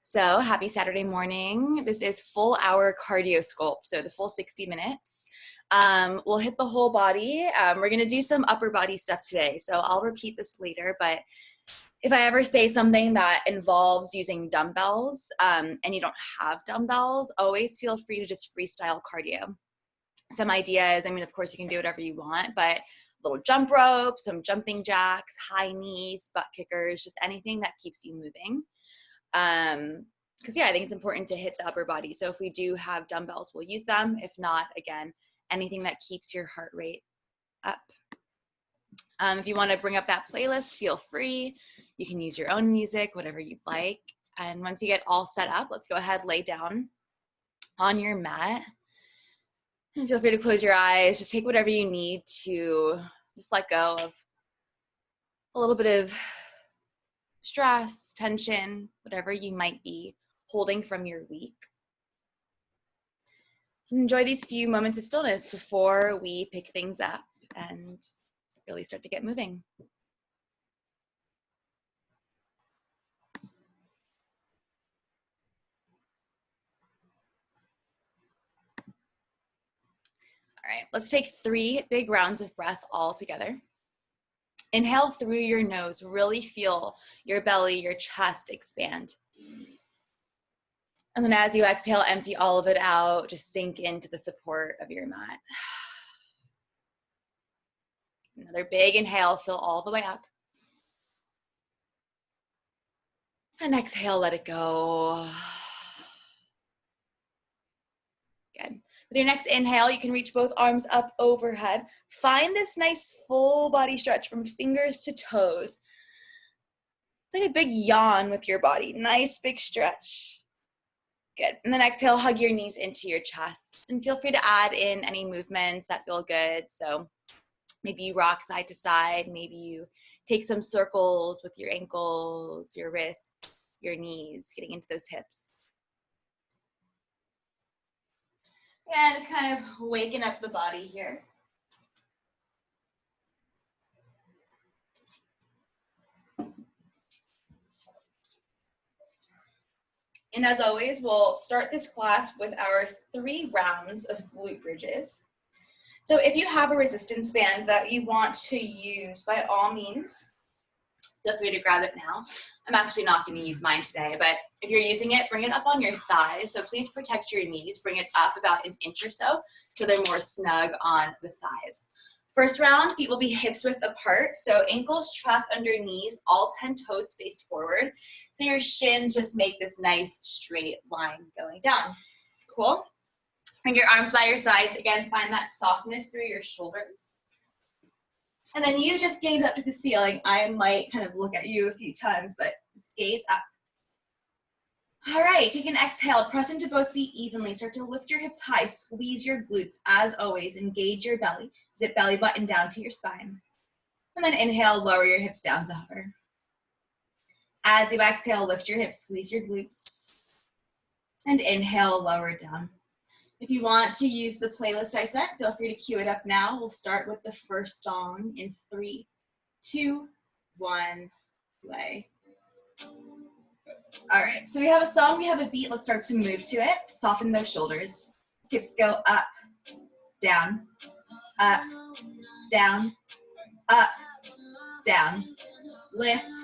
So happy Saturday morning. This is full hour cardio sculpt, so the full 60 minutes. We'll hit the whole body. We're gonna do some upper body stuff today, so I'll repeat this later, but if I ever say something that involves using dumbbells and you don't have dumbbells, always feel free to just freestyle cardio. Some ideas, I mean, of course you can do whatever you want, but little jump rope, some jumping jacks, high knees, butt kickers, just anything that keeps you moving. Because yeah, I think it's important to hit the upper body. So if we do have dumbbells, we'll use them. If not, again, anything that keeps your heart rate up. If you want to bring up that playlist, feel free. You can use your own music, whatever you'd like. And once you get all set up, let's go ahead, lay down on your mat. And feel free to close your eyes. Just take whatever you need to just let go of a little bit of stress, tension, whatever you might be holding from your week. Enjoy these few moments of stillness before we pick things up and really start to get moving. All right, let's take 3 big rounds of breath all together. Inhale through your nose, really feel your belly, your chest expand. And then as you exhale, empty all of it out, just sink into the support of your mat. Another big inhale, fill all the way up. And exhale, let it go. Good. With your next inhale, you can reach both arms up overhead. Find this nice full body stretch from fingers to toes. It's like a big yawn with your body. Nice big stretch. Good. And then exhale, hug your knees into your chest. And feel free to add in any movements that feel good. So maybe you rock side to side. Maybe you take some circles with your ankles, your wrists, your knees, getting into those hips. And it's kind of waking up the body here. And as always, we'll start this class with our 3 rounds of glute bridges. So if you have a resistance band that you want to use, by all means, feel free to grab it now. I'm actually not going to use mine today, but if you're using it, bring it up on your thighs. So please protect your knees. Bring it up about an inch or so they're more snug on the thighs. First round, feet will be hips width apart. So ankles track under knees, all 10 toes face forward. So your shins just make this nice straight line going down. Cool? Bring your arms by your sides. Again, find that softness through your shoulders. And then you just gaze up to the ceiling. I might kind of look at you a few times, but just gaze up. All right, take an exhale. Press into both feet evenly. Start to lift your hips high. Squeeze your glutes. As always, engage your belly. Zip belly button down to your spine. And then inhale, lower your hips down to hover. As you exhale, lift your hips, squeeze your glutes. And inhale, lower down. If you want to use the playlist I sent, feel free to cue it up now. We'll start with the first song in 3, 2, 1, play. All right, so we have a song, we have a beat. Let's start to move to it. Soften those shoulders. Hips go up, down, up, down, up, down. Lift,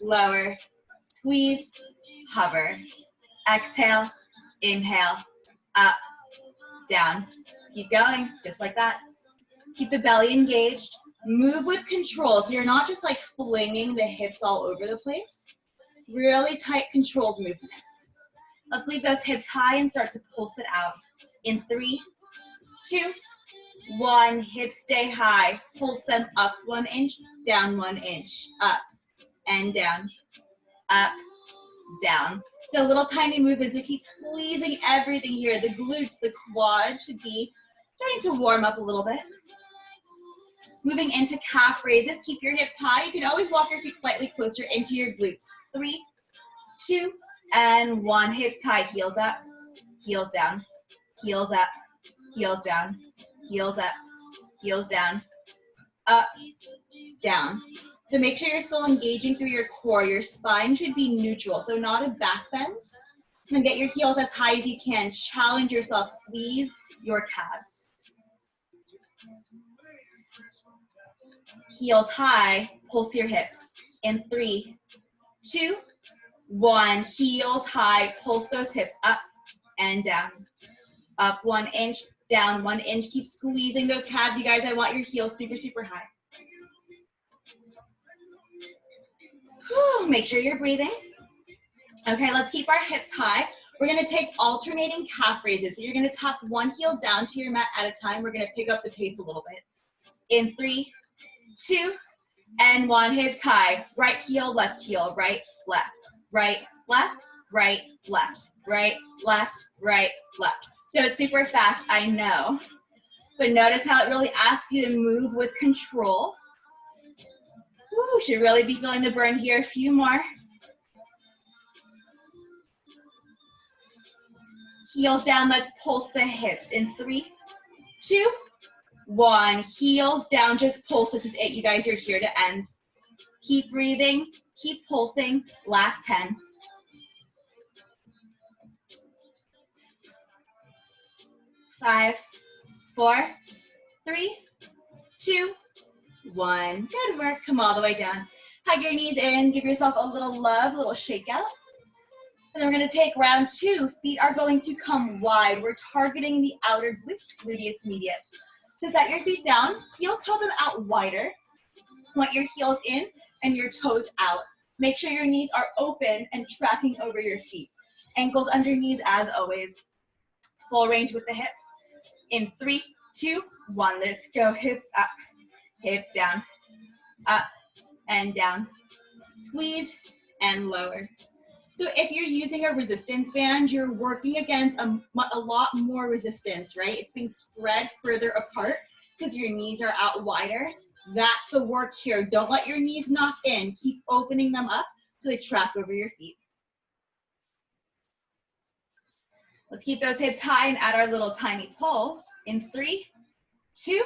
lower, squeeze, hover. Exhale, inhale, up, down. Keep going, just like that. Keep the belly engaged. Move with control, so you're not just like flinging the hips all over the place. Really tight, controlled movements. Let's leave those hips high and start to pulse it out. In 3, 2, 1, hips stay high. Pulse them up 1 inch, down 1 inch. Up and down, up, down. So little tiny movements. So keep squeezing everything here. The glutes, the quads should be starting to warm up a little bit. Moving into calf raises. Keep your hips high. You can always walk your feet slightly closer into your glutes. 3, 2, and 1. Hips high. Heels up, heels down, heels up, heels down, heels up, heels down, up, down. So make sure you're still engaging through your core. Your spine should be neutral, so not a back bend. And get your heels as high as you can. Challenge yourself, squeeze your calves. Heels high, pulse your hips. In 3, 2, 1. Heels high, pulse those hips up and down. Up 1 inch, down 1 inch. Keep squeezing those calves, you guys. I want your heels super, super high. Whew, make sure you're breathing. Okay, let's keep our hips high. We're gonna take alternating calf raises. So you're gonna tap one heel down to your mat at a time. We're gonna pick up the pace a little bit. In 3, 2, and 1. Hips high. Right heel, left heel, right, left, right, left, right, left, right, left, right, left. So it's super fast, I know. But notice how it really asks you to move with control. Woo, should really be feeling the burn here. A few more. Heels down, let's pulse the hips. In 3, 2, 1. Heels down, just pulse. This is it, you guys, you're here to end. Keep breathing, keep pulsing. Last 10. 5, 4, 3, 2, 1. Good work. Come all the way down. Hug your knees in. Give yourself a little love, a little shake out. And then we're going to take round 2. Feet are going to come wide. We're targeting the outer glutes, gluteus medius. So set your feet down. Heel toe them out wider. Want your heels in and your toes out. Make sure your knees are open and tracking over your feet. Ankles under knees as always. Full range with the hips. In 3, 2, 1. Let's go. Hips up, hips down, up and down. Squeeze and lower. So if you're using a resistance band, you're working against a lot more resistance, right? It's being spread further apart because your knees are out wider. That's the work here. Don't let your knees knock in. Keep opening them up so they track over your feet. Let's keep those hips high and add our little tiny pulse. In 3, 2,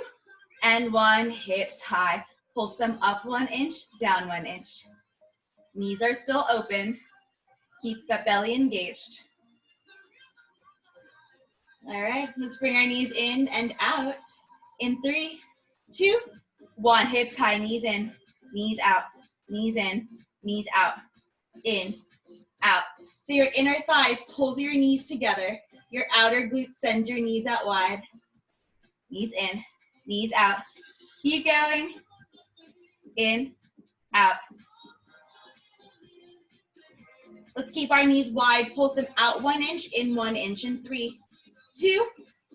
and 1. Hips high. Pulse them up 1 inch, down 1 inch. Knees are still open. Keep that belly engaged. All right, let's bring our knees in and out. In 3, 2, 1. Hips high, knees in, knees out, knees in, knees out, in, out. So your inner thighs pulls your knees together. Your outer glutes sends your knees out wide. Knees in, knees out. Keep going. In, out. Let's keep our knees wide. Pulse them out 1 inch, in 1 inch. In 3, 2,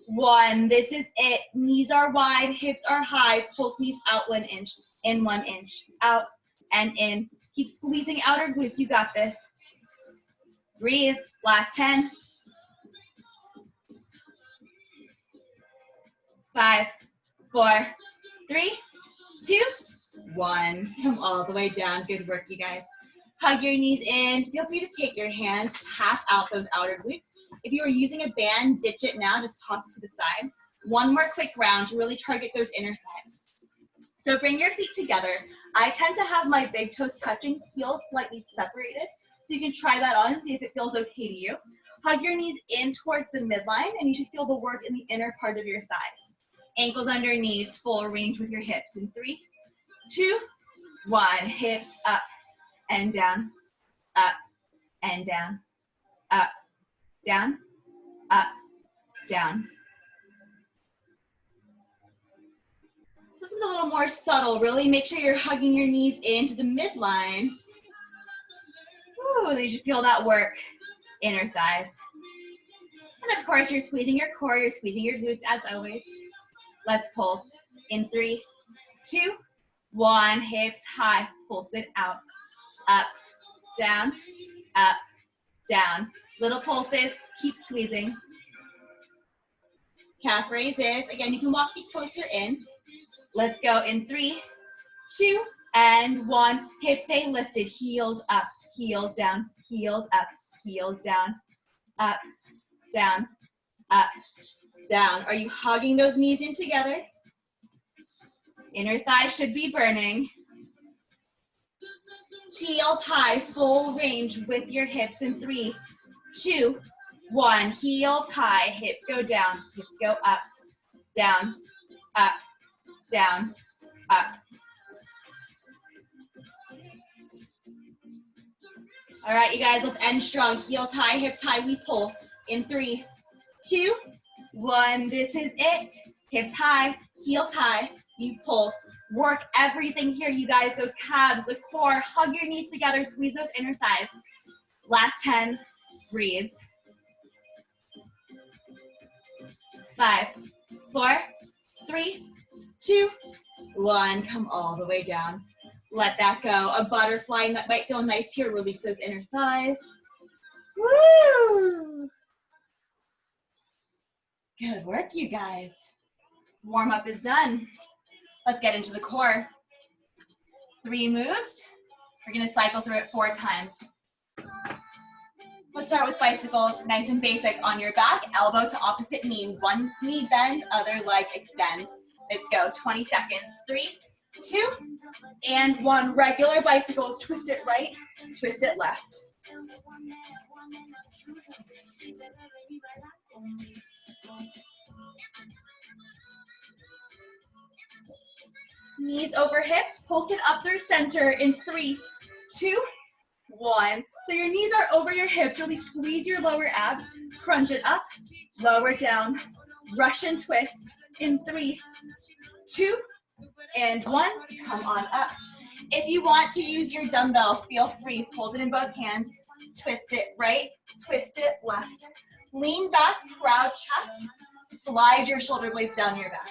1. This is it. Knees are wide, hips are high. Pulse knees out 1 inch, in 1 inch. Out and in. Keep squeezing outer glutes. You got this. Breathe. Last 10. 5, 4, 3, 2, 1. Come all the way down. Good work, you guys. Hug your knees in. Feel free to take your hands, tap out those outer glutes. If you are using a band, ditch it now. Just toss it to the side. One more quick round to really target those inner thighs. So bring your feet together. I tend to have my big toes touching, heels slightly separated. So you can try that on and see if it feels okay to you. Hug your knees in towards the midline, and you should feel the work in the inner part of your thighs. Ankles under knees, full range with your hips. In 3, 2, 1. Hips up and down, up and down, up, down, up, down. So this is a little more subtle. Really make sure you're hugging your knees into the midline. Ooh, you should feel that work. Inner thighs. And of course, you're squeezing your core, you're squeezing your glutes as always. Let's pulse. In 3, 2, 1. Hips high. Pulse it out. Up, down, up, down. Little pulses. Keep squeezing. Calf raises. Again, you can walk feet closer in. Let's go. In 3, 2, and 1. Hips stay lifted. Heels up, heels down, heels up, heels down, up, down, up, down. Are you hugging those knees in together? Inner thighs should be burning. heels high, full range with your hips in 3, 2, 1. Heels high, hips go down, hips go up, down, up, down, up. All right, you guys, let's end strong. Heels high, hips high, we pulse in 3, 2, 1. This is it. Hips high, heels high, you pulse. Work everything here, you guys. Those calves, the core, hug your knees together, squeeze those inner thighs. Last 10, breathe. 5, 4, 3, 2, 1. Come all the way down. Let that go. A butterfly might go nice here. Release those inner thighs. Woo! Good work, you guys. Warm up is done. Let's get into the core. 3 moves. We're gonna cycle through it 4 times. Let's start with bicycles, nice and basic. On your back, elbow to opposite knee. One knee bends, other leg extends. Let's go, 20 seconds. 3, 2, and 1. Regular bicycles, twist it right, twist it left. Knees over hips, pulse it up through center in 3, 2, 1. So your knees are over your hips, really squeeze your lower abs, crunch it up, lower down, Russian twist in 3, 2, and 1. Come on up. If you want to use your dumbbell, feel free, hold it in both hands, twist it right, twist it left. Lean back, proud chest, slide your shoulder blades down your back.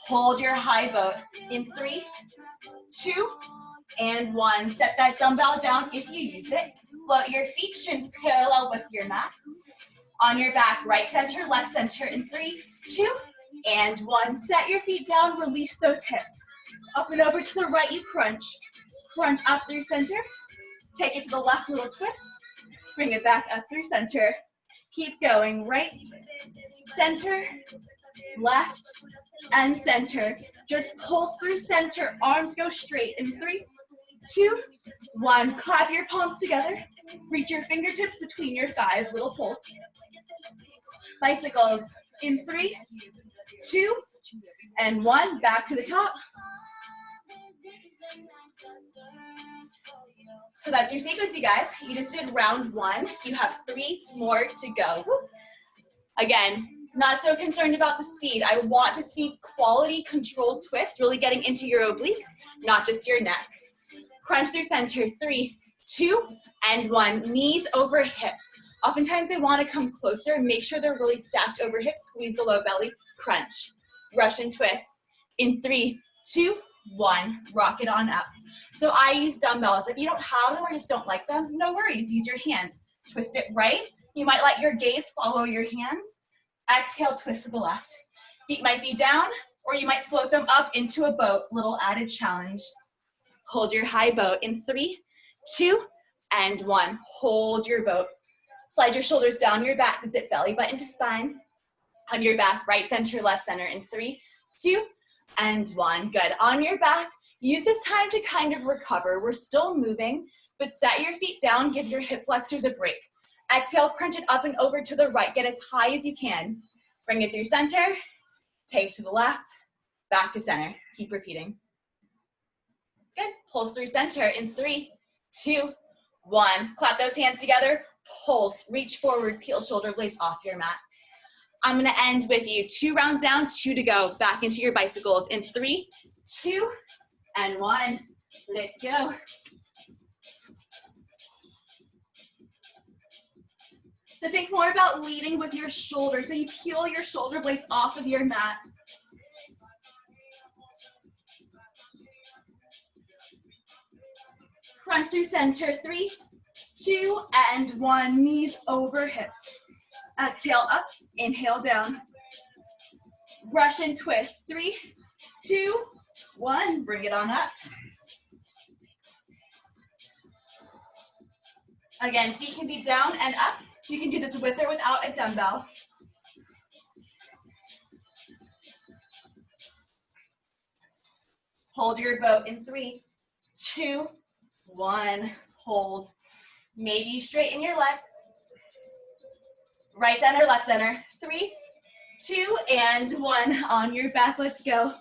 Hold your high boat in 3, 2, and 1. Set that dumbbell down if you use it. Float your feet, shins parallel with your mat. On your back, right center, left center in 3, 2, and 1. Set your feet down, release those hips. Up and over to the right, you crunch. Crunch up through center. Take it to the left, little twist. Bring it back up through center. Keep going, right, center, left, and center. Just pulse through center, arms go straight in 3, 2, 1. Clap your palms together. Reach your fingertips between your thighs, little pulse. Bicycles in 3, 2, and 1. Back to the top. So that's your sequence, you guys. You just did round 1. You have 3 more to go. Again, not so concerned about the speed. I want to see quality controlled twists, really getting into your obliques, not just your neck. Crunch through center, 3, 2, and 1. Knees over hips. Oftentimes they want to come closer. Make sure they're really stacked over hips. Squeeze the low belly. Crunch. Russian twists in 3, 2, 1. Rock it on up. So I use dumbbells. If you don't have them or just don't like them, no worries. Use your hands. Twist it right. You might let your gaze follow your hands. Exhale, twist to the left. Feet might be down, or you might float them up into a boat. Little added challenge. Hold your high boat in 3, 2, and 1. Hold your boat. Slide your shoulders down your back, zip belly button to spine. On your back, right center, left center in 3, 2, and 1. Good. On your back, use this time to kind of recover. We're still moving, but set your feet down, give your hip flexors a break. Exhale, crunch it up and over to the right. Get as high as you can. Bring it through center, take to the left, back to center. Keep repeating. Good. Pulse through center in 3, 2, 1. Clap those hands together. Pulse. Reach forward. Peel shoulder blades off your mat. I'm going to end with you. 2 rounds down, 2 to go. Back into your bicycles in 3, 2, and 1. Let's go. So think more about leading with your shoulders. So you peel your shoulder blades off of your mat. Crunch through center. 3, 2, and 1. Knees over hips. Exhale up, inhale down. Russian twist. 3, 2, 1. Bring it on up. Again, feet can be down and up. You can do this with or without a dumbbell. Hold your boat in 3, 2, 1. Hold. Maybe straighten your legs. Right center, left center. 3, 2, and 1. On your back, let's go.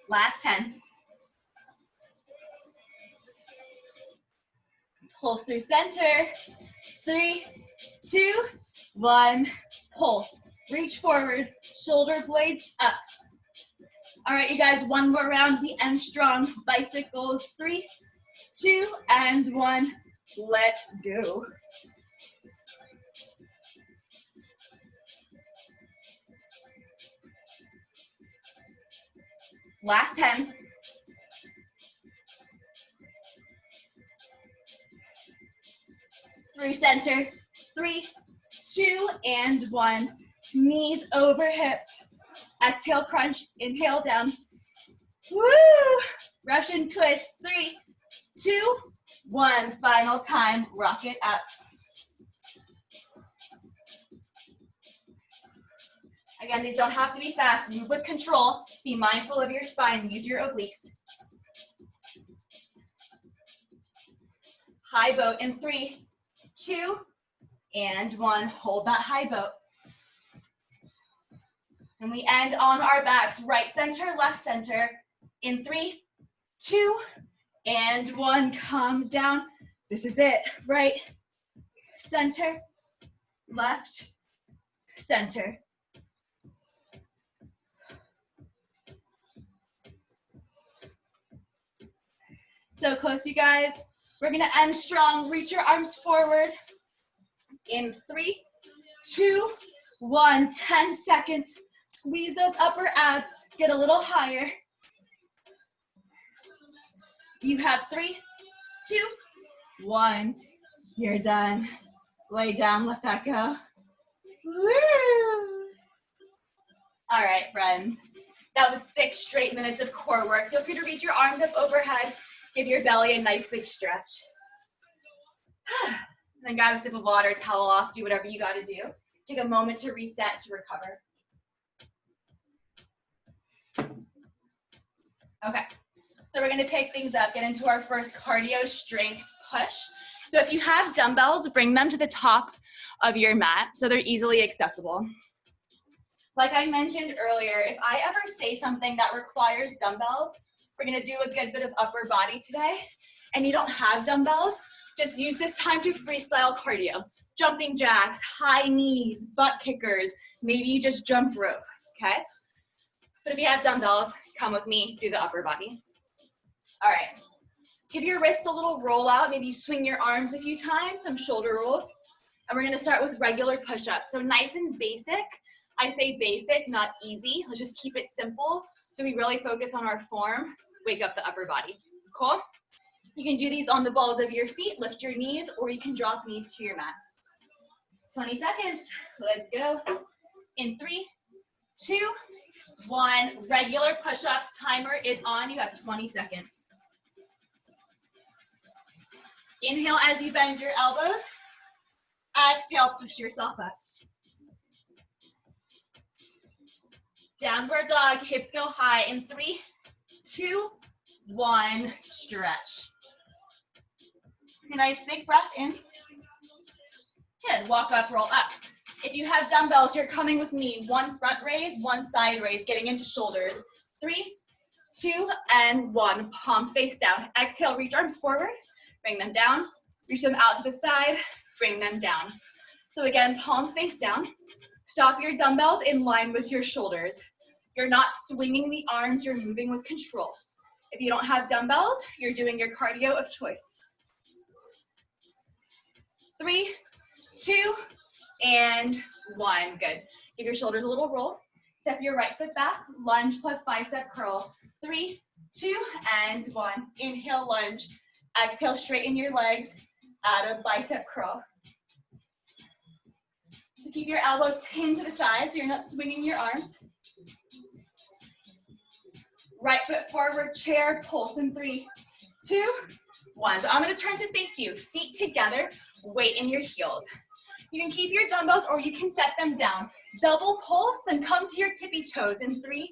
Last 10. Pulse through center. 3, 2, 1. Pulse. Reach forward. Shoulder blades up. All right, you guys, one more round. We end strong. Bicycles. 3, 2, and 1. Let's go. Last 10. Through center. 3, 2, and 1. Knees over hips. Exhale, crunch. Inhale, down. Woo! Russian twist. 3, 2, 1. Final time. Rock it up. Again, these don't have to be fast. Move with control. Be mindful of your spine. Use your obliques. High boat in 3, 2, and 1. Hold that high boat. And we end on our backs. Right center, left center. In 3, 2, and 1. Come down. This is it. Right, center, left, center. So close, you guys. We're gonna end strong. Reach your arms forward. In 3, 2, 1. 10 seconds. Squeeze those upper abs. Get a little higher. You have 3, 2, 1. You're done. Lay down, let that go. Woo! All right, friends. That was 6 straight minutes of core work. Feel free to reach your arms up overhead. Give your belly a nice big stretch. Then grab a sip of water, towel off, do whatever you gotta do. Take a moment to reset, to recover. Okay, so we're gonna pick things up, get into our first cardio strength push. So if you have dumbbells, bring them to the top of your mat so they're easily accessible. Like I mentioned earlier, if I ever say something that requires dumbbells, we're gonna do a good bit of upper body today, and you don't have dumbbells, just use this time to freestyle cardio. Jumping jacks, high knees, butt kickers, maybe you just jump rope, okay? But if you have dumbbells, come with me, do the upper body. All right, give your wrists a little roll out, maybe you swing your arms a few times, some shoulder rolls, and we're gonna start with regular push-ups. So nice and basic. I say basic, not easy. Let's just keep it simple so we really focus on our form, wake up the upper body. Cool? You can do these on the balls of your feet, lift your knees, or you can drop knees to your mat. 20 seconds, let's go. In 3, 2, 1, regular push-ups, timer is on, you have 20 seconds. Inhale as you bend your elbows. Exhale, push yourself up. Downward dog, hips go high in 3, 2, 1, stretch. A nice big breath in. Good, walk up, roll up. If you have dumbbells, you're coming with me. 1 front raise, 1 side raise, getting into shoulders. 3, 2, and 1. Palms face down. Exhale, reach arms forward, bring them down. Reach them out to the side, bring them down. So again, palms face down. Stop your dumbbells in line with your shoulders. You're not swinging the arms, you're moving with control. If you don't have dumbbells, you're doing your cardio of choice. 3, 2, and 1. Good. Give your shoulders a little roll. Step your right foot back. Lunge plus bicep curl. 3, 2, and 1. Inhale, lunge. Exhale, straighten your legs. Add a bicep curl. So keep your elbows pinned to the side so you're not swinging your arms. Right foot forward, chair, pulse in 3, 2, 1. So I'm going to turn to face you. Feet together. weight in your heels. You can keep your dumbbells or you can set them down. Double pulse, then come to your tippy toes in 3,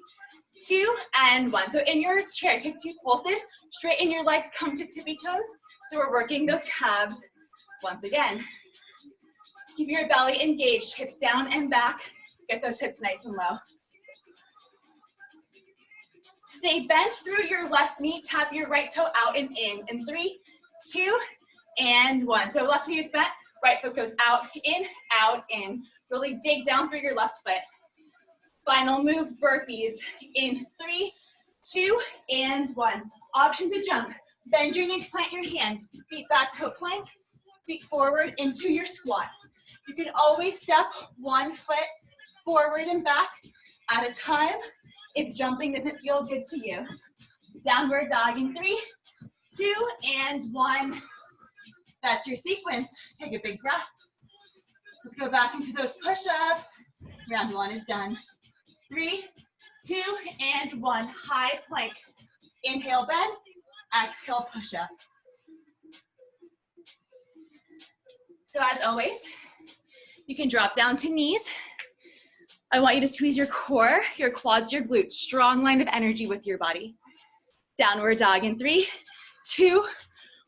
2, and 1. So in your chair, take 2 pulses, straighten your legs, come to tippy toes. So we're working those calves once again. Keep your belly engaged, hips down and back. Get those hips nice and low. Stay bent through your left knee, tap your right toe out and in 3, 2, and 1. So left knee is bent, right foot goes out, in. Really dig down through your left foot. Final move, burpees in 3, 2, and 1. Option to jump. Bend your knees, plant your hands. Feet back to a plank, feet forward into your squat. You can always step 1 foot forward and back at a time if jumping doesn't feel good to you. Downward dog in 3, 2, and 1. That's your sequence. Take a big breath. Let's go back into those push-ups. Round 1 is done. 3, 2, and 1. High plank. Inhale, bend. Exhale, push up. So as always, you can drop down to knees. I want you to squeeze your core, your quads, your glutes. Strong line of energy with your body. Downward dog in 3, 2,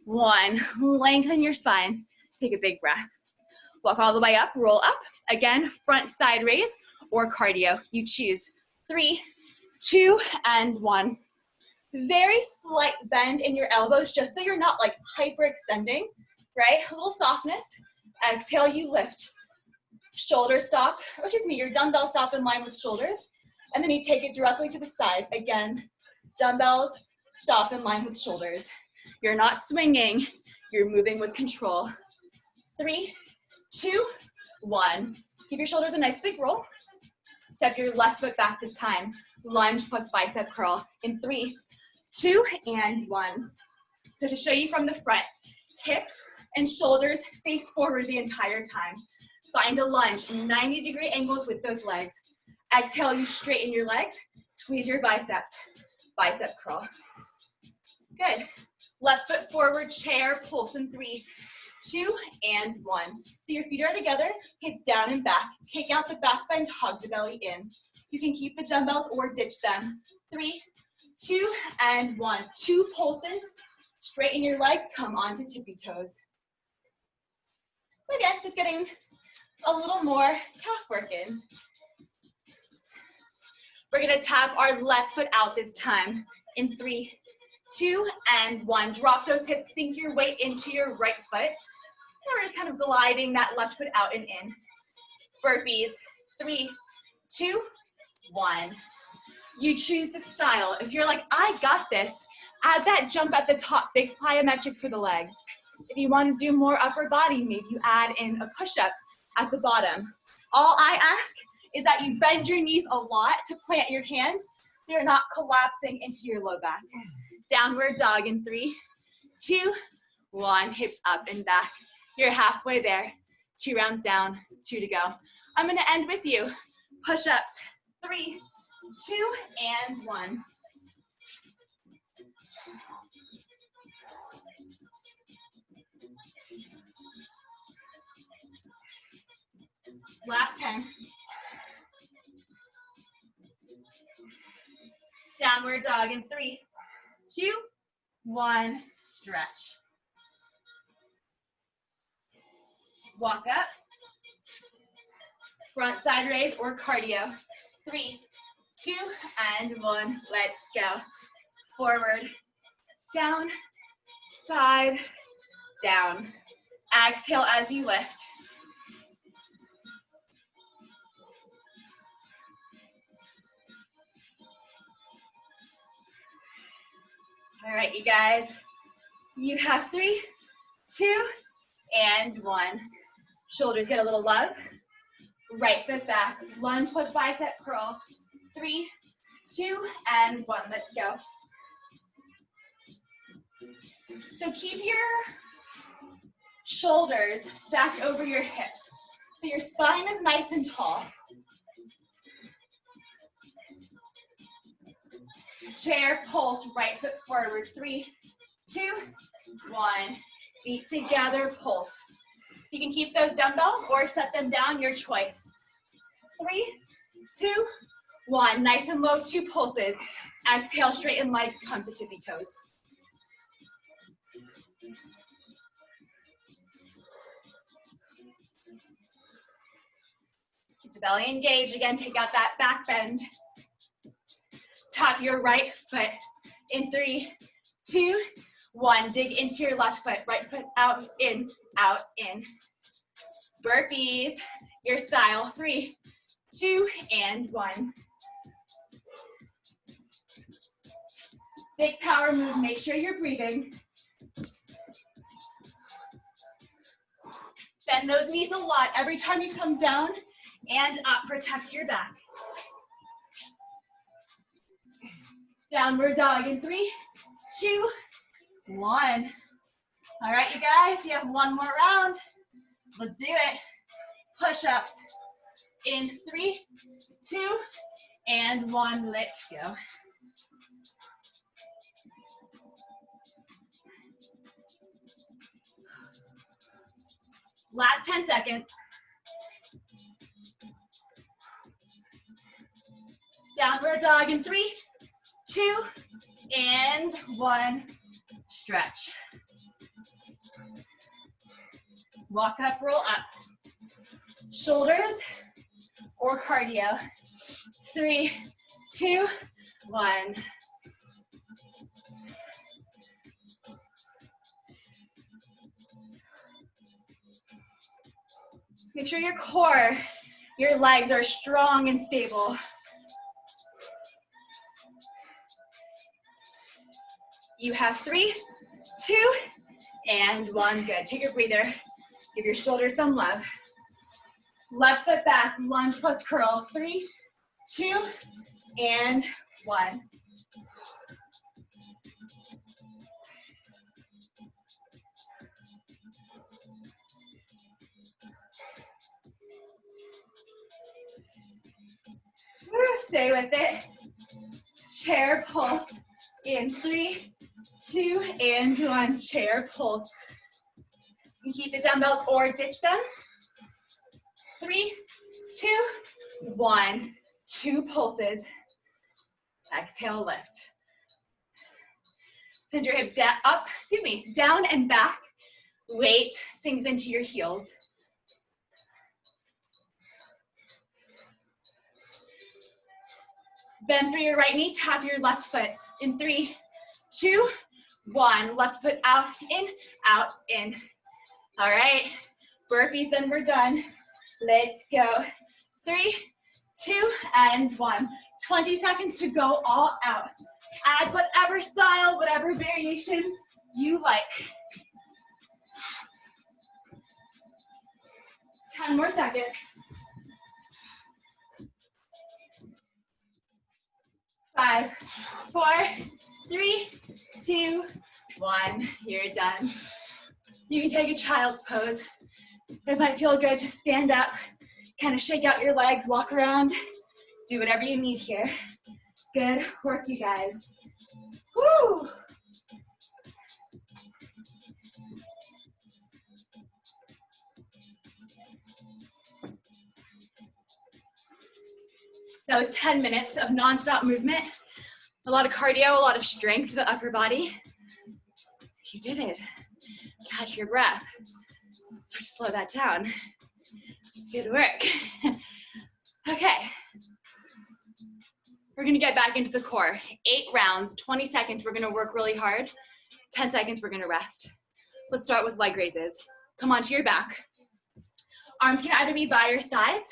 1. Lengthen your spine. Take a big breath. Walk all the way up, roll up. Again, front side raise or cardio. You choose. 3, 2, and 1. Very slight bend in your elbows just so you're not like hyperextending, right? A little softness. Exhale, you lift. Shoulder stop, or excuse me, your dumbbell stop in line with shoulders. And then you take it directly to the side. Again, dumbbells stop in line with shoulders. You're not swinging, you're moving with control. 3, 2, 1. Give your shoulders a nice big roll. Step your left foot back this time. Lunge plus bicep curl in 3, 2, and 1. So to show you from the front, hips and shoulders face forward the entire time. Find a lunge, 90-degree angles with those legs. Exhale, you straighten your legs, squeeze your biceps, bicep curl. Good. Left foot forward, chair, pulse in 3, 2, and 1. So your feet are together, hips down and back. Take out the back bend, hug the belly in. You can keep the dumbbells or ditch them. 3, 2, and 1. 2 pulses. Straighten your legs, come onto tippy toes. So again, just getting a little more calf work in. We're gonna tap our left foot out this time in 3, 2, and 1. Drop those hips, sink your weight into your right foot. And we're just kind of gliding that left foot out and in. Burpees, 3, 2, 1. You choose the style. If you're like, I got this, add that jump at the top, big plyometrics for the legs. If you want to do more upper body, maybe you add in a push-up at the bottom. All I ask is that you bend your knees a lot to plant your hands. They're not collapsing into your low back. Downward dog in 3, 2, 1. Hips up and back. You're halfway there. 2 rounds down, 2 to go. I'm gonna end with you. Push-ups, 3, 2, and 1. Last 10. Downward dog in 3, 2, 1. Stretch. Walk up. Front side raise or cardio. 3, 2, and 1. Let's go. Forward, down, side, down. Exhale as you lift. All right, you guys. You have 3, 2, and 1. Shoulders get a little love. Right foot back. Lunge plus bicep curl. 3, 2, and 1. Let's go. So keep your shoulders stacked over your hips. So your spine is nice and tall. Chair, pulse, right foot forward. 3, 2, 1. Feet together, pulse. You can keep those dumbbells or set them down, your choice. 3, 2, 1. Nice and low, 2 pulses. Exhale, straighten legs, come to tippy toes. Keep the belly engaged. Again, take out that back bend. Tap your right foot in 3, 2, 1. Dig into your left foot. Right foot out, in, out, in. Burpees, your style. 3, 2, and 1. Big power move. Make sure you're breathing. Bend those knees a lot. Every time you come down and up, protect your back. Downward dog in 3, 2, 1. All right, you guys, you have one more round. Let's do it. Push-ups in 3, 2, and 1. Let's go. Last 10 seconds. Downward dog in 3, 2, and 1. Stretch. Walk up, roll up. Shoulders or cardio. 3, 2, 1. Make sure your core, your legs are strong and stable. You have 3, 2, and 1. Good. Take a breather. Give your shoulders some love. Left foot back, lunge plus curl. 3, 2, and 1. Stay with it. Chair pulse in 3, 2, and 1. Chair pulse. You can keep the dumbbells or ditch them. 3, 2, 1. 2 pulses. Exhale, lift. Send your hips down and back. Weight sinks into your heels. Bend through your right knee, tap your left foot in 3, 2, 1. Left foot out, in, out, in. All right, burpees, then we're done. Let's go. 3, 2, and 1. 20 seconds to go all out. Add whatever style, whatever variation you like. 10 more seconds. 5, 4, 3, 2, 1. You're done. You can take a child's pose. It might feel good to stand up, kind of shake out your legs, walk around, do whatever you need here. Good work, you guys. Woo! That was 10 minutes of nonstop movement. A lot of cardio, a lot of strength for the upper body. You did it. Catch your breath. Start to slow that down. Good work. Okay. We're gonna get back into the core. 8 rounds, 20 seconds, we're gonna work really hard. 10 seconds, we're gonna rest. Let's start with leg raises. Come onto your back. Arms can either be by your sides.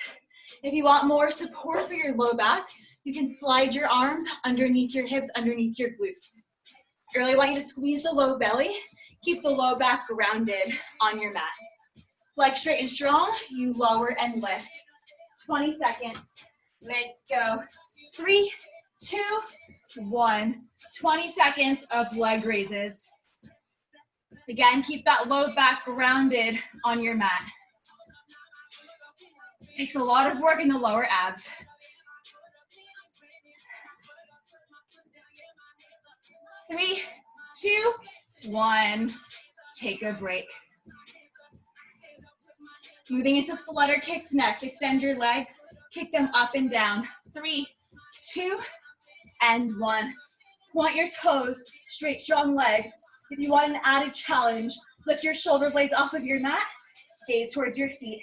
If you want more support for your low back, you can slide your arms underneath your hips, underneath your glutes. I really want you to squeeze the low belly. Keep the low back grounded on your mat. Legs straight and strong, you lower and lift. 20 seconds. Let's go. 3, 2, 1. 20 seconds of leg raises. Again, keep that low back grounded on your mat. Takes a lot of work in the lower abs. Three, 2, 1. Take a break. Moving into flutter kicks next. Extend your legs, kick them up and down. 3, 2, and 1. Point your toes, straight, strong legs. If you want an added challenge, lift your shoulder blades off of your mat, gaze towards your feet.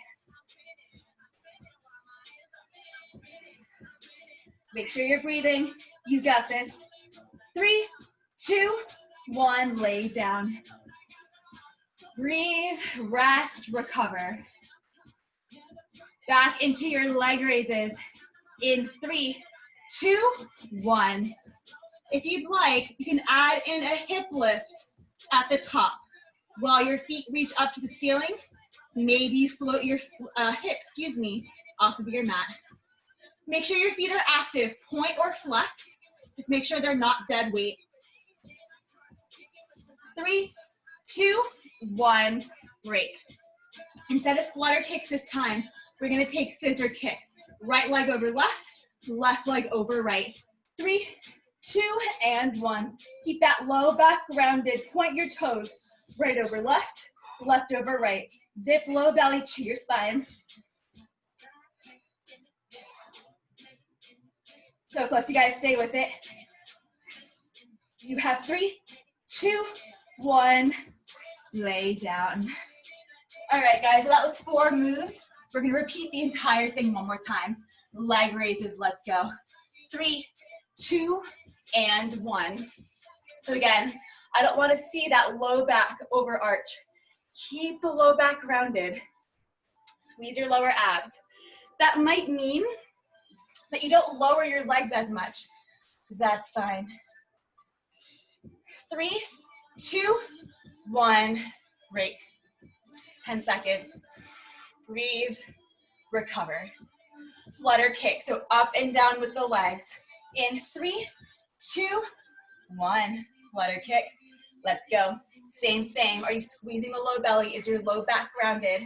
Make sure you're breathing. You got this. 3, 2, 1, lay down. Breathe, rest, recover. Back into your leg raises in 3, 2, 1. If you'd like, you can add in a hip lift at the top. While your feet reach up to the ceiling, maybe you float your hips, off of your mat. Make sure your feet are active, point or flex. Just make sure they're not dead weight. 3, 2, 1, break. Instead of flutter kicks this time, we're gonna take scissor kicks. Right leg over left leg over right. 3, 2, and 1. Keep that low back grounded. Point your toes. Right over left over right. Zip low belly to your spine. So close, you guys, stay with it. You have 3, 2, 1, lay down. All right, guys, so that was 4 moves. We're gonna repeat the entire thing one more time. Leg raises, let's go. 3, 2, and 1. So again, I don't wanna see that low back over arch. Keep the low back grounded. Squeeze your lower abs. That might mean that you don't lower your legs as much. That's fine. 3, 2, 1, break. 10 seconds. Breathe, recover. Flutter kick, so up and down with the legs. In 3, 2, 1, flutter kicks. Let's go. Same. Are you squeezing the low belly? Is your low back grounded?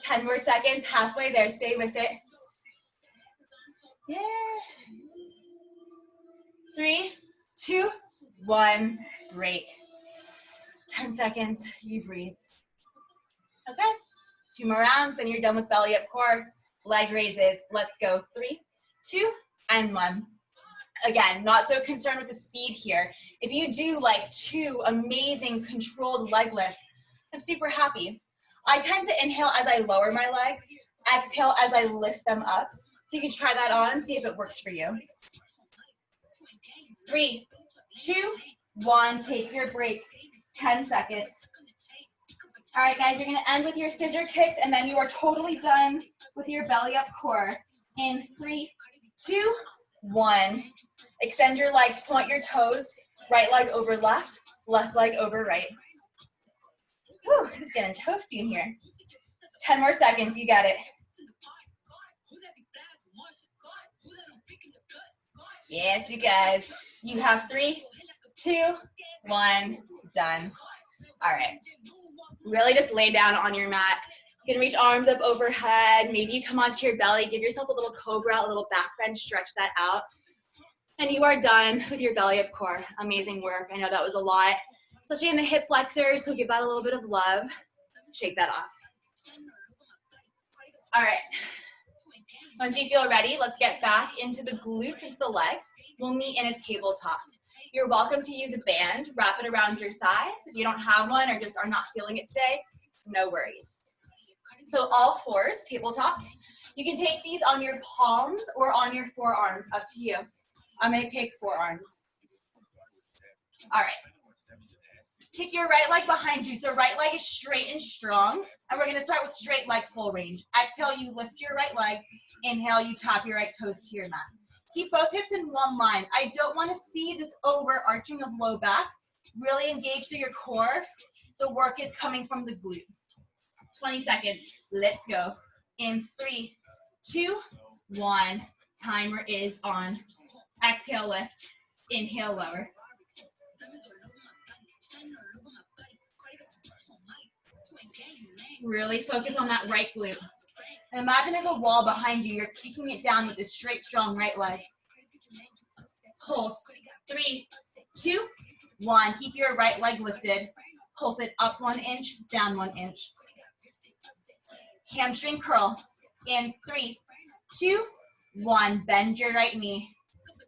10 more seconds, halfway there, stay with it. Yeah. 3, 2, 1, break. 10 seconds, you breathe. Okay, 2 more rounds, then you're done with belly up core. Leg raises, let's go. 3, 2, and 1. Again, not so concerned with the speed here. If you do like 2 amazing controlled leg lifts, I'm super happy. I tend to inhale as I lower my legs, exhale as I lift them up. So you can try that on, see if it works for you. 3, 2, 1, take your break. 10 seconds. All right, guys, you're gonna end with your scissor kicks, and then you are totally done with your belly up core. In 3, 2, 1. Extend your legs, point your toes, right leg over left leg over right. Whew, it's getting toasty in here. 10 more seconds, you got it. Yes, you guys. You have 3, 2, 1, done. All right. Really just lay down on your mat. You can reach arms up overhead. Maybe you come onto your belly. Give yourself a little cobra, a little back bend, stretch that out. And you are done with your belly up core. Amazing work. I know that was a lot, especially in the hip flexors, so give that a little bit of love. Shake that off. All right. Once you feel ready, let's get back into the glutes, into the legs. We'll meet in a tabletop. You're welcome to use a band, wrap it around your thighs. If you don't have one or just are not feeling it today, no worries. So all 4s, tabletop. You can take these on your palms or on your forearms, up to you. I'm gonna take forearms. All right. Kick your right leg behind you. So right leg is straight and strong. And we're gonna start with straight leg full range. Exhale, you lift your right leg. Inhale, you tap your right toes to your mat. Keep both hips in one line. I don't wanna see this overarching of low back. Really engage through your core. The work is coming from the glute. 20 seconds, let's go. In 3, 2, 1, timer is on. Exhale, lift. Inhale, lower. Really focus on that right glute. And imagine there's a wall behind you. You're kicking it down with a straight, strong right leg. Pulse. 3, 2, 1. Keep your right leg lifted. Pulse it up 1 inch, down 1 inch. Hamstring curl in 3, 2, 1. Bend your right knee.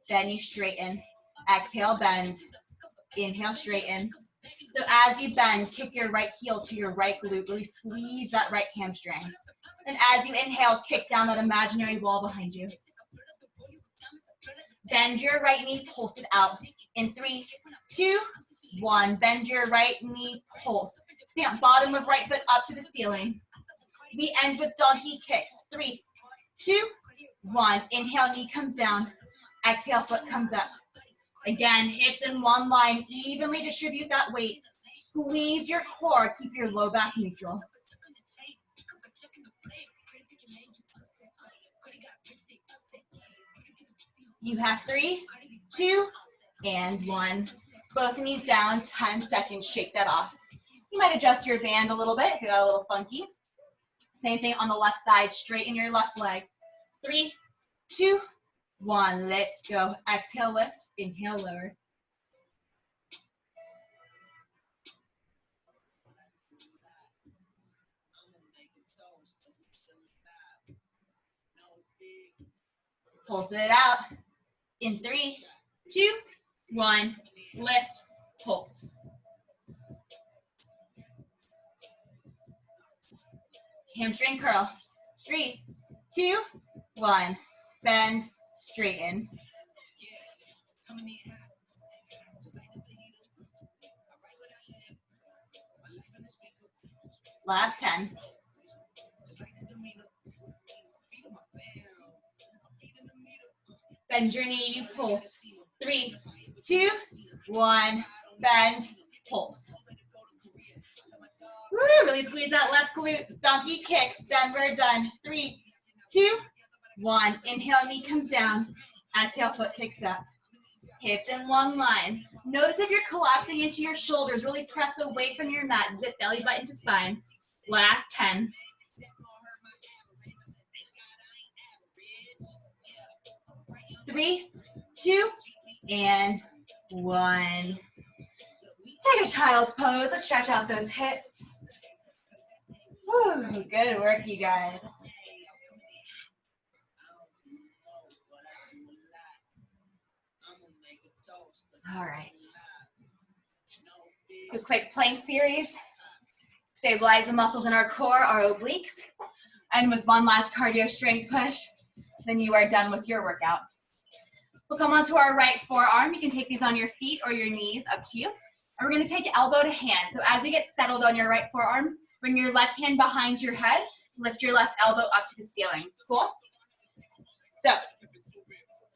Then you straighten. Exhale, bend. Inhale, straighten. So as you bend, kick your right heel to your right glute. Really squeeze that right hamstring. And as you inhale, kick down that imaginary wall behind you. Bend your right knee, pulse it out. In 3, 2, 1. Bend your right knee, pulse. Stamp bottom of right foot up to the ceiling. We end with donkey kicks. 3, 2, 1. Inhale, knee comes down. Exhale, foot comes up. Again, hips in one line. Evenly distribute that weight. Squeeze your core. Keep your low back neutral. You have 3, 2, and 1. Both knees down, 10 seconds, shake that off. You might adjust your band a little bit if you got a little funky. Same thing on the left side, straighten your left leg. 3, 2, 1, let's go. Exhale, lift, inhale, lower. Pulse it out. In 3, 2, 1, lift, pulse. Hamstring curl. 3, 2, 1, bend, straighten. Last 10. Bend your knee, you pulse. 3, 2, 1, bend, pulse. Woo, really squeeze that left glute. Donkey kicks, then we're done. 3, 2, 1. Inhale, knee comes down. Exhale, foot kicks up. Hips in one line. Notice if you're collapsing into your shoulders. Really press away from your mat. Zip belly button to spine. Last 10. Three, 2, and 1. Take a child's pose. Let's stretch out those hips. Woo, good work, you guys. All right. A quick plank series. Stabilize the muscles in our core, our obliques. And with one last cardio strength push, then you are done with your workout. We'll come onto our right forearm. You can take these on your feet or your knees, up to you. And we're gonna take elbow to hand. So as you get settled on your right forearm, bring your left hand behind your head, lift your left elbow up to the ceiling. Cool? So,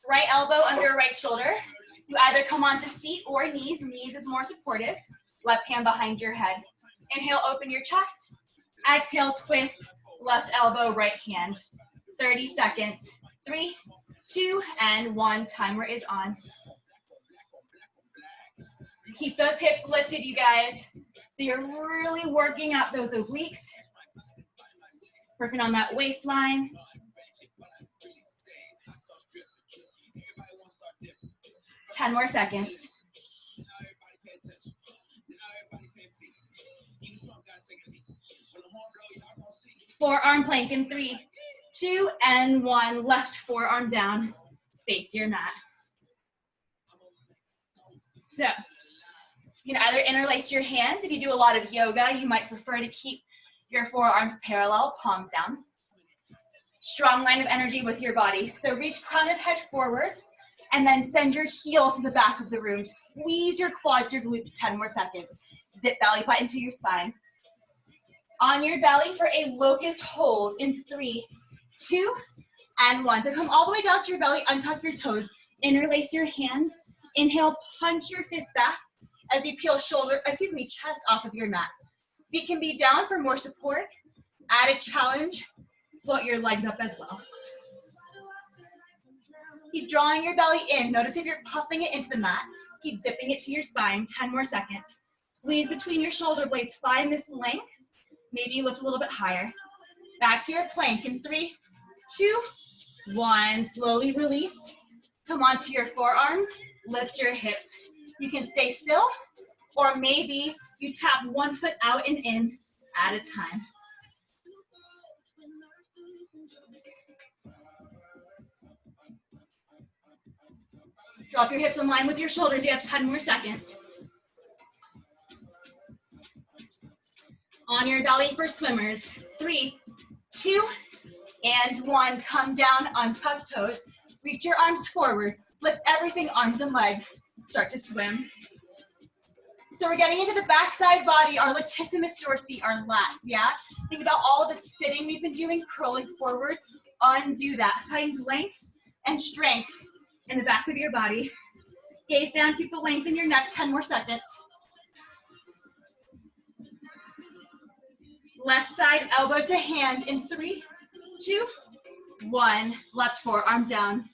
right elbow under right shoulder. You either come onto feet or knees. Knees is more supportive. Left hand behind your head. Inhale, open your chest. Exhale, twist, left elbow, right hand. 30 seconds. 3, 2, and 1. Timer is on. Keep those hips lifted, you guys. So you're really working out those obliques. Working on that waistline. Ten more seconds. Forearm plank in 3, 2, and 1. Left forearm down. Face your mat. So, you can either interlace your hands. If you do a lot of yoga, you might prefer to keep your forearms parallel, palms down. Strong line of energy with your body. So reach crown of head forward, and then send your heel to the back of the room. Squeeze your quads, your glutes, 10 more seconds. Zip belly button to your spine. On your belly for a locust hold in 3, 2, and 1. So come all the way down to your belly, untuck your toes, interlace your hands. Inhale, punch your fist back as you peel chest off of your mat. Feet can be down for more support. Added challenge, float your legs up as well. Keep drawing your belly in. Notice if you're puffing it into the mat. Keep zipping it to your spine. 10 more seconds. Squeeze between your shoulder blades. Find this length. Maybe you lift a little bit higher. Back to your plank in 3, 2, 1. Slowly release. Come onto your forearms. Lift your hips. You can stay still Or maybe you tap one foot out and in at a time. Drop your hips in line with your shoulders. You have 10 more seconds. On your belly for swimmers. 3, 2, and 1. Come down on tuck toes. Reach your arms forward. Lift everything, arms and legs. Start to swim. So we're getting into the backside body, our latissimus dorsi, our lats, yeah? Think about all the sitting we've been doing, curling forward. Undo that. Find length and strength in the back of your body. Gaze down, keep the length in your neck, 10 more seconds. Left side, elbow to hand in 3, 2, 1. Left forearm down,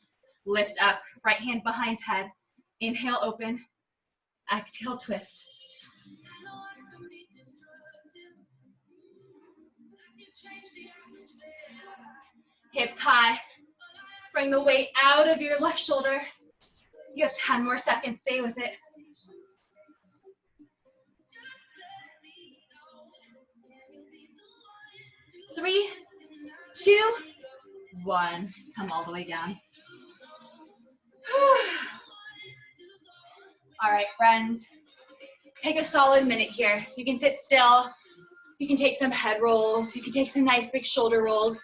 lift up, right hand behind head. Inhale, open, exhale, twist. Hips high, bring the weight out of your left shoulder. You have 10 more seconds, stay with it. Three, 2, 1. Come all the way down. All right, friends, take a solid minute here. You can sit still. You can take some head rolls. You can take some nice big shoulder rolls.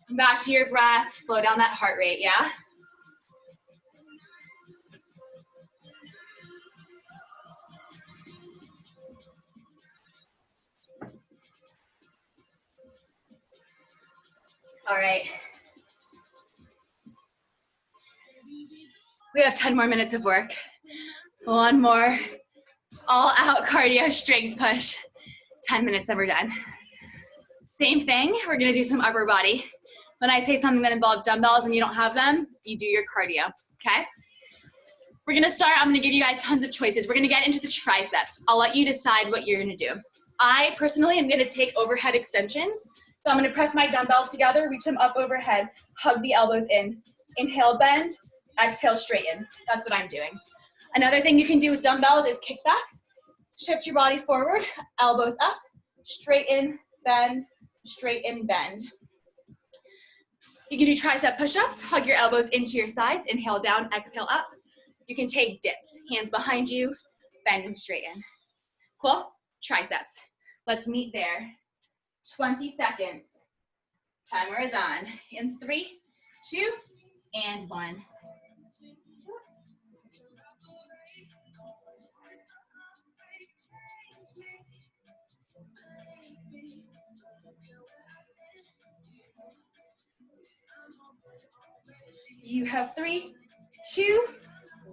Come back to your breath. Slow down that heart rate, yeah? All right. We have 10 more minutes of work. One more all out cardio strength push. 10 minutes, then we're done. Same thing, we're gonna do some upper body. When I say something that involves dumbbells and you don't have them, you do your cardio, okay? We're gonna start, I'm gonna give you guys tons of choices. We're gonna get into the triceps. I'll let you decide what you're gonna do. I personally am gonna take overhead extensions. So I'm gonna press my dumbbells together, reach them up overhead, hug the elbows in. Inhale, bend, exhale, straighten. That's what I'm doing. Another thing you can do with dumbbells is kickbacks. Shift your body forward, elbows up, straighten, bend, bend. You can do tricep push-ups, hug your elbows into your sides, inhale down, exhale up. You can take dips, hands behind you, bend and straighten. Cool? Triceps. Let's meet there. 20 seconds. Timer is on. In 3, 2, and 1. You have 3, 2,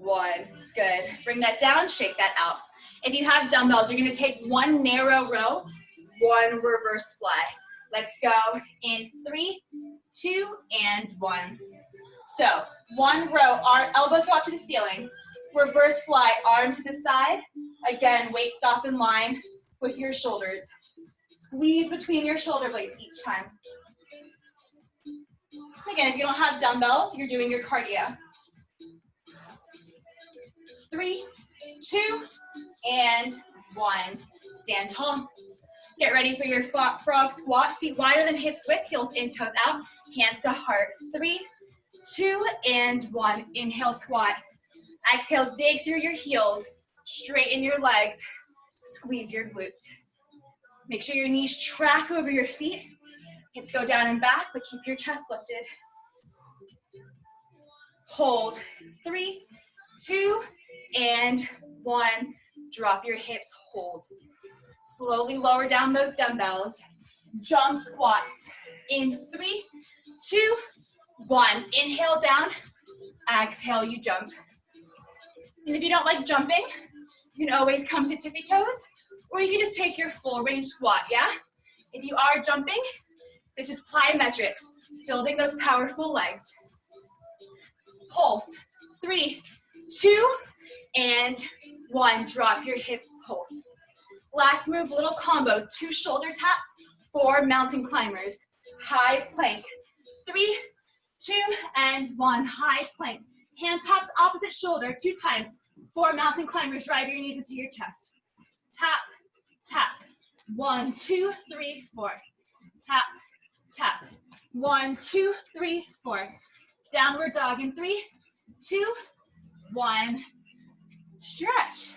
1. Good. Bring that down, shake that out. If you have dumbbells, you're gonna take one narrow row, one reverse fly. Let's go in 3, 2, and 1. So one row, our elbows go up to the ceiling. Reverse fly, arms to the side. Again, weight stop in line with your shoulders. Squeeze between your shoulder blades each time. Again, if you don't have dumbbells, you're doing your cardio. 3, 2, and 1. Stand tall. Get ready for your frog squat. Feet wider than hips width, heels in, toes out. Hands to heart. 3, 2, and 1. Inhale, squat. Exhale, dig through your heels. Straighten your legs. Squeeze your glutes. Make sure your knees track over your feet. Hips go down and back, but keep your chest lifted. Hold. 3, 2, and 1. Drop your hips, hold. Slowly lower down those dumbbells. Jump squats. In 3, 2, 1. Inhale down. Exhale, you jump. And if you don't like jumping, you can always come to tippy toes, or you can just take your full range squat, yeah? If you are jumping, this is plyometrics, building those powerful legs. Pulse. 3, 2, and 1. Drop your hips, pulse. Last move, little combo, 2 shoulder taps, 4 mountain climbers. High plank. 3, 2, and 1. High plank. Hand taps opposite shoulder 2 times. 4 mountain climbers, drive your knees into your chest. Tap, tap. 1, 2, 3, 4. Tap, tap. 1, 2, 3, 4. Downward dog in 3, 2, 1. Stretch.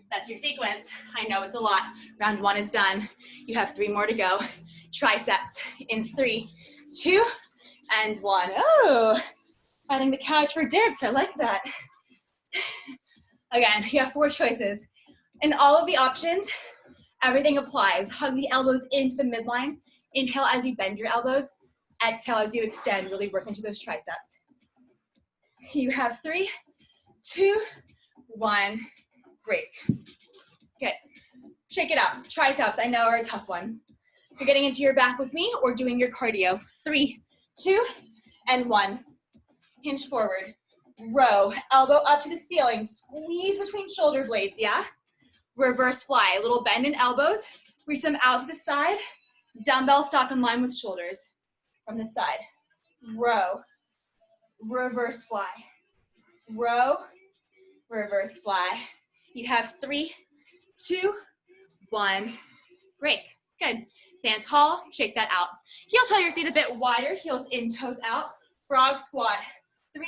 That's your sequence. I know it's a lot. Round 1 is done. You have 3 more to go. Triceps in 3, 2, and 1. Oh, finding the couch for dips. I like that. Again, you have 4 choices. In all of the options, everything applies. Hug the elbows into the midline. Inhale as you bend your elbows. Exhale as you extend. Really work into those triceps. You have 3, 2, 1. Break. Good. Shake it up. Triceps, I know, are a tough one. You're getting into your back with me or doing your cardio. 3, 2, and 1. Hinge forward. Row. Elbow up to the ceiling. Squeeze between shoulder blades, yeah? Reverse fly. A little bend in elbows. Reach them out to the side. Dumbbell stop in line with shoulders. From the side. Row. Reverse fly. Row. Reverse fly. You have 3, 2, 1. Break. Good. Stand tall. Shake that out. Heel toe your feet a bit wider. Heels in, toes out. Frog squat. 3,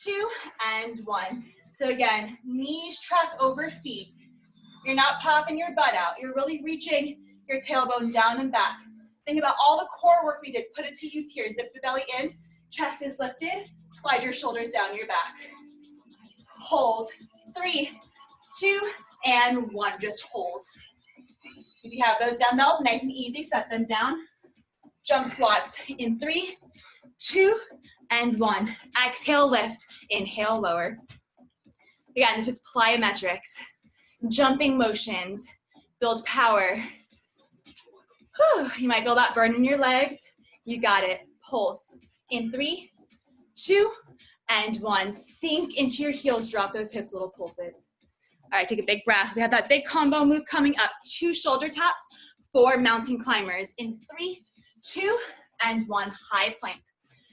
2, and 1. So again, knees track over feet. You're not popping your butt out. You're really reaching your tailbone down and back. Think about all the core work we did. Put it to use here. Zip the belly in. Chest is lifted. Slide your shoulders down your back. Hold. 3, 2, and 1. Just hold. If you have those dumbbells, nice and easy, set them down. Jump squats in 3, 2, and 1. Exhale, lift. Inhale, lower. Again, this is plyometrics. Jumping motions. Build power. Whew. You might feel that burn in your legs. You got it. Pulse. In 3, 2, and 1. Sink into your heels. Drop those hips, little pulses. All right, take a big breath. We have that big combo move coming up. 2 shoulder taps, 4 mountain climbers. In 3, 2, and 1. High plank.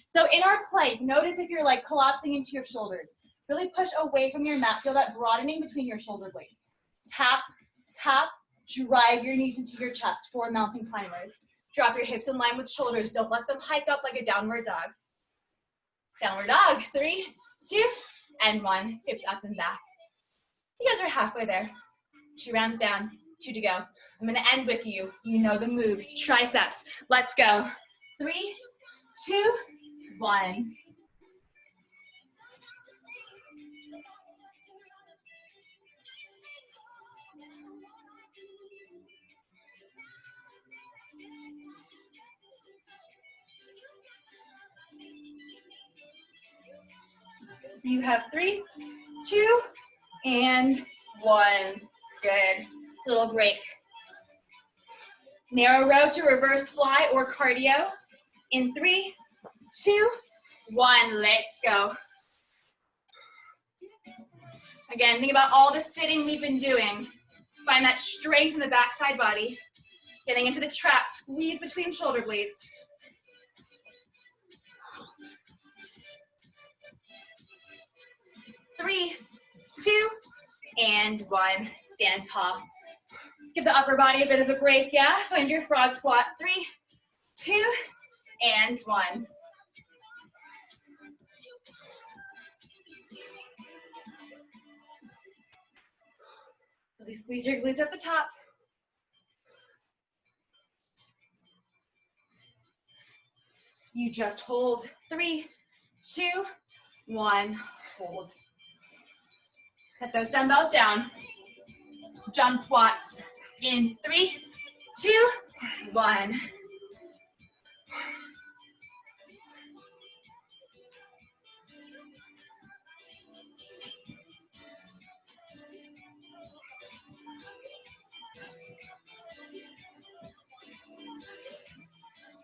So in our plank, notice if you're like collapsing into your shoulders. Really push away from your mat. Feel that broadening between your shoulder blades. Tap, tap, drive your knees into your chest. 4 mountain climbers. Drop your hips in line with shoulders. Don't let them hike up like a downward dog. Downward dog. 3, 2, and 1. Hips up and back. You guys are halfway there. 2 rounds down, 2 to go. I'm gonna end with you. You know the moves. Triceps. Let's go. 3, 2, 1. You have 3, 2, and 1. Good. Little break. Narrow row to reverse fly or cardio. In 3, 2, 1. Let's go. Again, think about all the sitting we've been doing. Find that strength in the backside body. Getting into the trap. Squeeze between shoulder blades. 3, 2, and 1. Stand tall. Give the upper body a bit of a break, yeah? Find your frog squat. 3, 2, and 1. Really squeeze your glutes at the top. You just hold. 3, 2, 1. Hold. Set those dumbbells down. Jump squats in 3, 2, 1.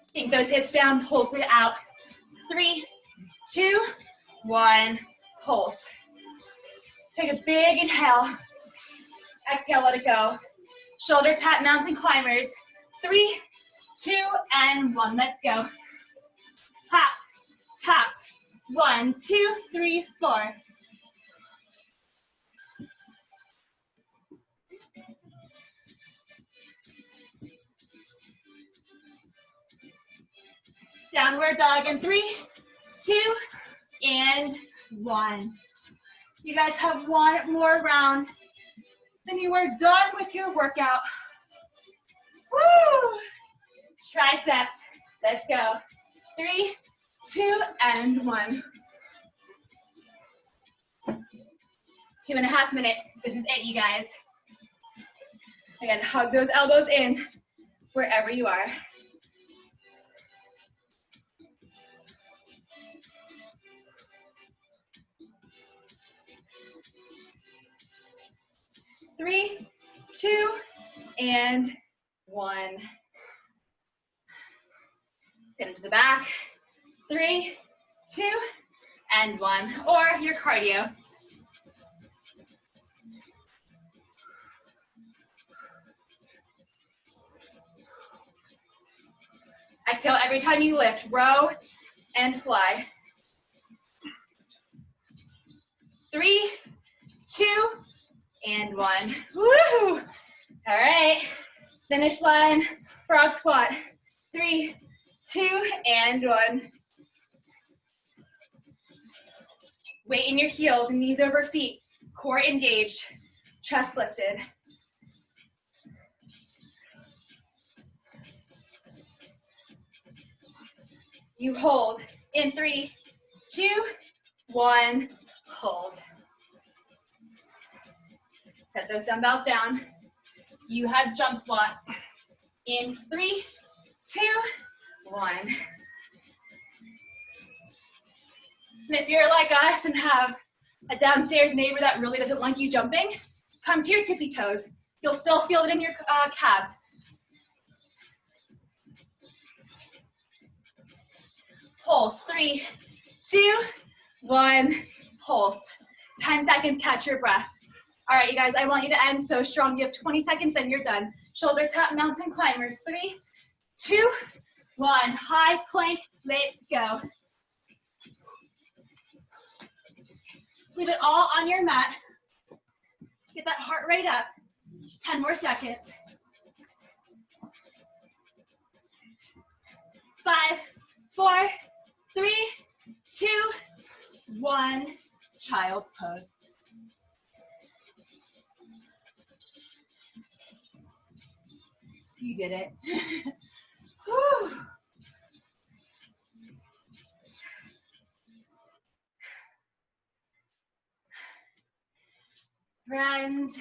Sink those hips down, pulse it out. 3, 2, 1. Pulse. Take a big inhale. Exhale, let it go. Shoulder tap mountain climbers. 3, 2, and 1. Let's go. Tap, tap. 1, 2, 3, 4. Downward dog in 3, 2, and 1. You guys have one more round, then you are done with your workout. Woo! Triceps, let's go. 3, 2, and 1. 2.5 minutes. This is it, you guys. Again, hug those elbows in wherever you are. Three, 2, and 1. Get into the back. 3, 2, and 1. Or your cardio. Exhale every time you lift. Row and fly. 3, 2, and 1. Woo! All right. Finish line, frog squat. 3, 2, and 1. Weight in your heels, knees over feet, core engaged, chest lifted. You hold in 3, 2, 1, hold. Set those dumbbells down. You have jump squats in 3, 2, 1. And if you're like us and have a downstairs neighbor that really doesn't like you jumping, come to your tippy toes. You'll still feel it in your calves. Pulse, 3, 2, 1, pulse. 10 seconds, catch your breath. All right, you guys, I want you to end so strong. You have 20 seconds and you're done. Shoulder tap mountain climbers. 3, 2, 1. High plank, let's go. Leave it all on your mat. Get that heart rate up. 10 more seconds. 5, 4, 3, 2, 1. Child's pose. You did it. Whew. Friends,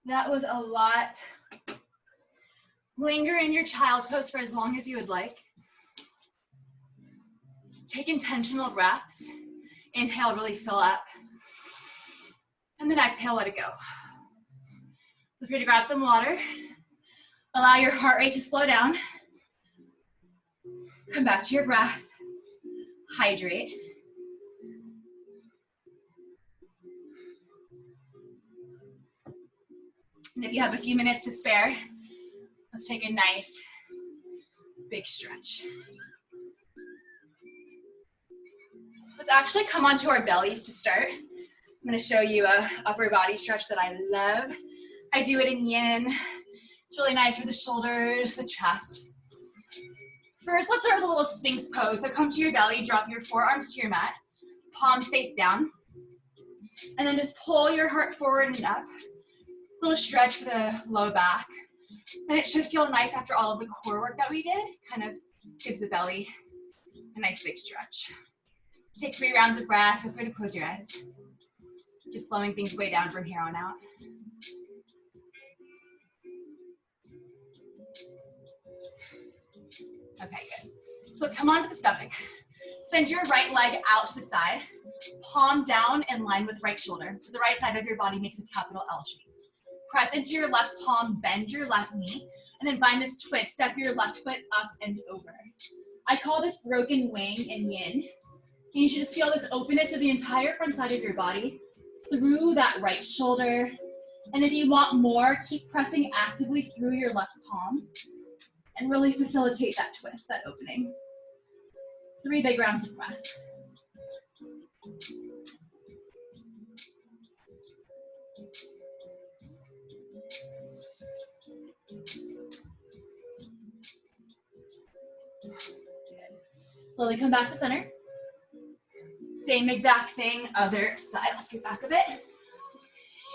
that was a lot. Linger in your child's pose for as long as you would like. Take intentional breaths. Inhale, really fill up. And then exhale, let it go. Feel free to grab some water. Allow your heart rate to slow down. Come back to your breath. Hydrate. And if you have a few minutes to spare, let's take a nice big stretch. Let's actually come onto our bellies to start. I'm going to show you a upper body stretch that I love. I do it in yin. It's really nice for the shoulders, the chest. First, let's start with a little Sphinx pose. So come to your belly, drop your forearms to your mat, palms face down, and then just pull your heart forward and up. A little stretch for the low back. And it should feel nice after all of the core work that we did. Kind of gives the belly a nice big stretch. Take 3 rounds of breath. Feel free to close your eyes. Just slowing things way down from here on out. Okay, good. So let's come onto the stomach. Send your right leg out to the side. Palm down in line with right shoulder. So the right side of your body makes a capital L shape. Press into your left palm, bend your left knee, and then find this twist. Step your left foot up and over. I call this broken wing in yin. And you should just feel this openness of the entire front side of your body through that right shoulder. And if you want more, keep pressing actively through your left palm and really facilitate that twist, that opening. 3 big rounds of breath. Slowly come back to center. Same exact thing, other side. I'll scoot back a bit.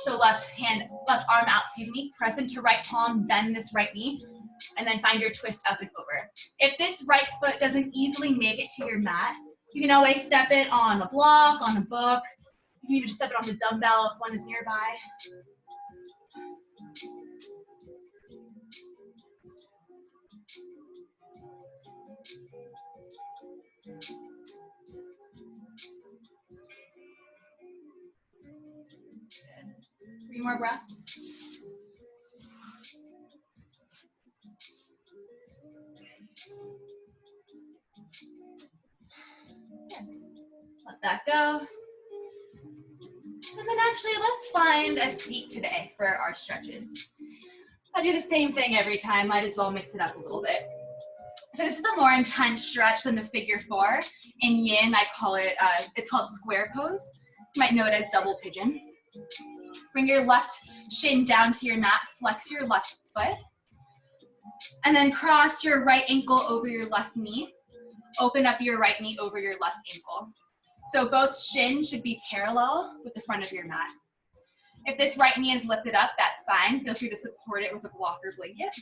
So left arm out, press into right palm, bend this right knee, and then find your twist up and over. If this right foot doesn't easily make it to your mat, you can always step it on a block, on a book. You can even just step it on the dumbbell if one is nearby. Good. 3 more breaths. Let that go. And then actually, let's find a seat today for our stretches. I do the same thing every time, might as well mix it up a little bit. So this is a more intense stretch than the figure 4. In yin, I call it, it's called square pose. You might know it as double pigeon. Bring your left shin down to your mat, flex your left foot, and then cross your right ankle over your left knee. Open up your right knee over your left ankle. So both shins should be parallel with the front of your mat. If this right knee is lifted up, that's fine. Feel free to support it with a block or blanket.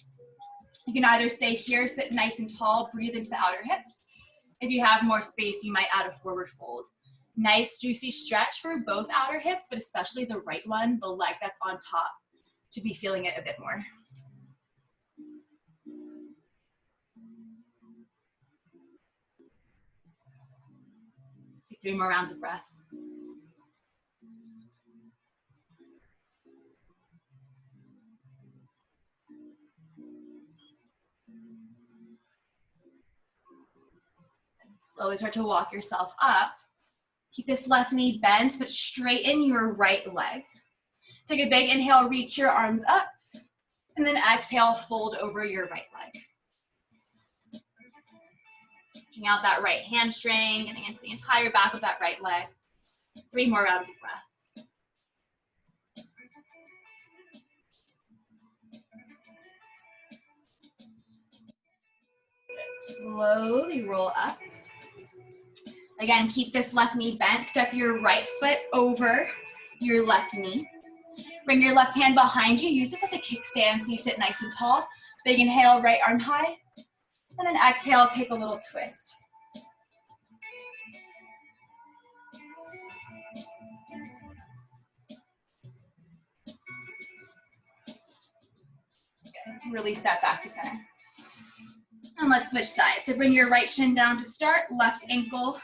You can either stay here, sit nice and tall, breathe into the outer hips. If you have more space, you might add a forward fold. Nice, juicy stretch for both outer hips, but especially the right one, the leg that's on top, to be feeling it a bit more. So 3 more rounds of breath. Slowly start to walk yourself up. Keep this left knee bent, but straighten your right leg. Take a big inhale, reach your arms up, and then exhale, fold over your right leg. Reaching out that right hamstring, getting into the entire back of that right leg. 3 more rounds of breath. Slowly roll up. Again, keep this left knee bent. Step your right foot over your left knee. Bring your left hand behind you. Use this as a kickstand so you sit nice and tall. Big inhale, right arm high. And then exhale, take a little twist. Good. Release that back to center. And let's switch sides. So bring your right shin down to start. Left ankle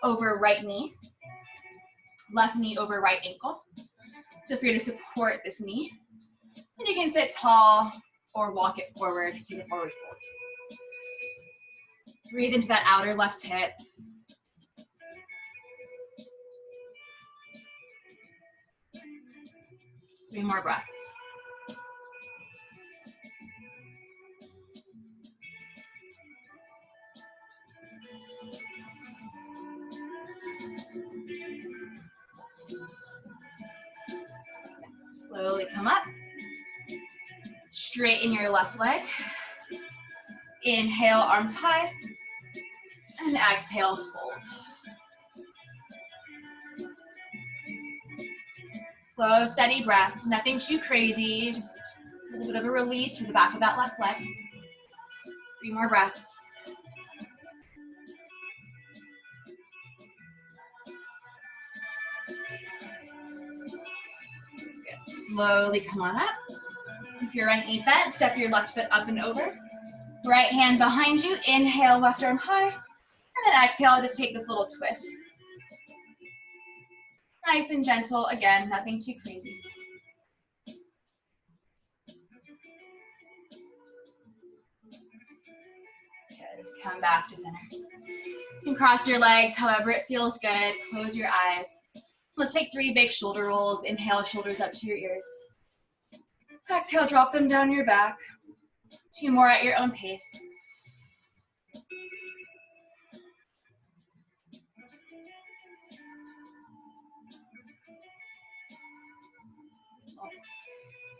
over right knee. Left knee over right ankle. Feel free to support this knee. And you can sit tall or walk it forward. Take a forward fold. Breathe into that outer left hip. Three more breaths. Slowly come up. Straighten your left leg. Inhale, arms high. And exhale, fold. Slow, steady breaths. Nothing too crazy. Just a little bit of a release from the back of that left leg. 3 more breaths. Good. Slowly come on up. Keep your right knee bent. Step your left foot up and over. Right hand behind you. Inhale, left arm high. And then exhale, just take this little twist. Nice and gentle. Again, nothing too crazy. Good. Come back to center. You can cross your legs however it feels good. Close your eyes. Let's take 3 big shoulder rolls. Inhale, shoulders up to your ears. Exhale, drop them down your back. 2 more at your own pace.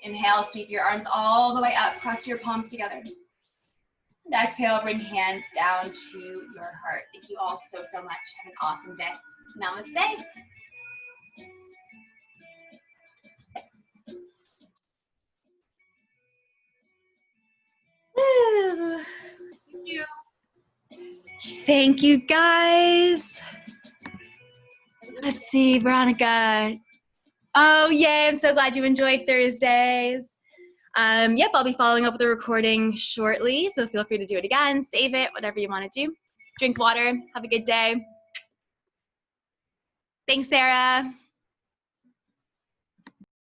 Inhale, sweep your arms all the way up. Press your palms together. And exhale, bring hands down to your heart. Thank you all so, so much. Have an awesome day. Namaste. Woo. Thank you. Thank you, guys. Let's see, Veronica. Oh, yay. I'm so glad you enjoyed Thursdays. Yep, I'll be following up with a recording shortly, so feel free to do it again, save it, whatever you want to do. Drink water. Have a good day. Thanks, Sarah.